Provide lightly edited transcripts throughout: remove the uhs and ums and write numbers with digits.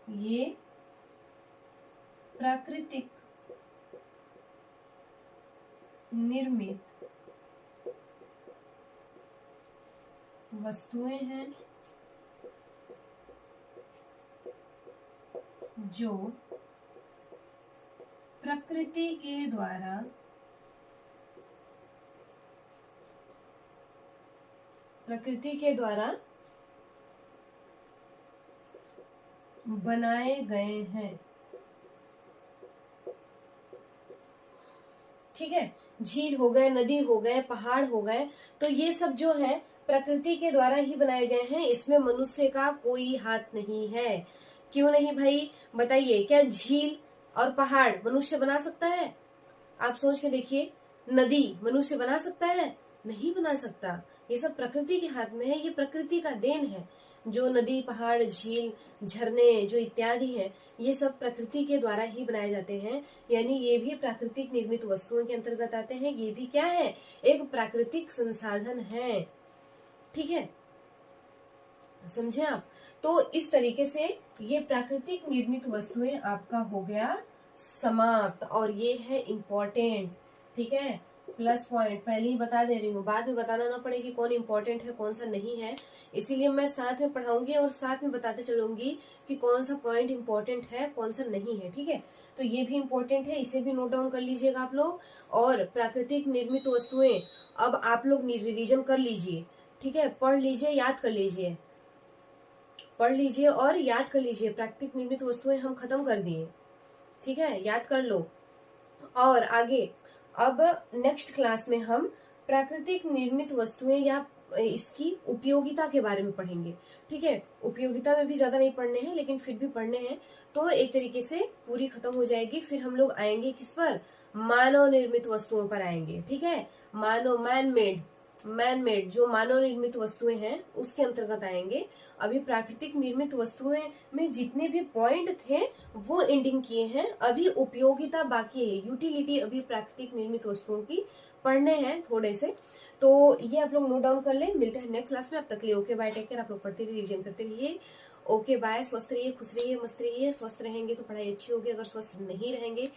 ये प्राकृतिक निर्मित वस्तुएं हैं जो प्रकृति के द्वारा बनाए गए हैं। ठीक है, झील हो गए, नदी हो गए, पहाड़ हो गए, तो ये सब जो है प्रकृति के द्वारा ही बनाए गए हैं, इसमें मनुष्य का कोई हाथ नहीं है। क्यों नहीं भाई, बताइए, क्या झील और पहाड़ मनुष्य बना सकता है? आप सोच के देखिए, नदी मनुष्य बना सकता है? नहीं बना सकता। ये सब प्रकृति के हाथ में है, ये प्रकृति का देन है। जो नदी, पहाड़, झील, झरने जो इत्यादि है, ये सब प्रकृति के द्वारा ही बनाए जाते हैं। यानी ये भी प्राकृतिक निर्मित वस्तुओं के अंतर्गत आते हैं। ये भी क्या है, एक प्राकृतिक संसाधन है। ठीक है, समझे आप? तो इस तरीके से ये प्राकृतिक निर्मित वस्तुएं आपका हो गया समाप्त, और ये है इम्पोर्टेंट। ठीक है, प्लस पॉइंट पहले ही बता दे रही हूँ, बाद में बताना ना पड़े कि कौन इम्पोर्टेंट है कौन सा नहीं है। इसीलिए मैं साथ में पढ़ाऊंगी और साथ में बताते चलूंगी कि कौन सा पॉइंट इम्पोर्टेंट है कौन सा नहीं है। ठीक है, तो ये भी इम्पोर्टेंट है, इसे भी नोट डाउन कर लीजिएगा आप लोग। और प्राकृतिक निर्मित वस्तुएं अब आप लोग रिविजन कर लीजिए। ठीक है, पढ़ लीजिए, याद कर लीजिए, पढ़ लीजिए और याद कर लीजिए। प्राकृतिक निर्मित वस्तुएं हम खत्म कर दिए। ठीक है, याद कर लो। और आगे अब नेक्स्ट क्लास में हम प्राकृतिक निर्मित वस्तुएं या इसकी उपयोगिता के बारे में पढ़ेंगे। ठीक है, उपयोगिता में भी ज्यादा नहीं पढ़ने हैं, लेकिन फिर भी पढ़ने हैं, तो एक तरीके से पूरी खत्म हो जाएगी। फिर हम लोग आएंगे किस पर? मानव निर्मित वस्तुओं पर आएंगे। ठीक है, मानव, मैन मेड जो मानव निर्मित वस्तुएं हैं उसके अंतर्गत आएंगे। अभी प्राकृतिक निर्मित वस्तुएं में जितने भी पॉइंट थे वो एंडिंग किए हैं, अभी उपयोगिता बाकी है, यूटिलिटी अभी प्राकृतिक निर्मित वस्तुओं की पढ़ने हैं थोड़े से। तो ये आप लोग नोट डाउन कर ले। मिलते हैं नेक्स्ट क्लास में, अब तक लिए ओके बाय, टेक केयर। आप लोग पढ़ते रहिए, रिविजन करते रहिए। ओके बाय, स्वस्थ रहिए, खुश रहिए, मस्त रहिए। स्वस्थ रहेंगे तो पढ़ाई अच्छी होगी, अगर स्वस्थ नहीं रहेंगे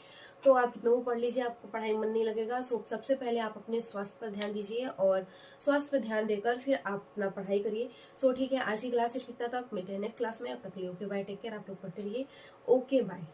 तो आप कितना भी पढ़ लीजिए, आपको पढ़ाई मन नहीं लगेगा। सो सबसे पहले आप अपने स्वास्थ्य पर ध्यान दीजिए और स्वास्थ्य पर ध्यान देकर फिर आप अपना पढ़ाई करिए। सो ठीक है, आज की क्लास सिर्फ इतना तक। मिलते हैं नेक्स्ट क्लास में, अब तक लिए ओके बाय, टेक केयर। आप लोग पढ़ते रहिए, ओके बाय।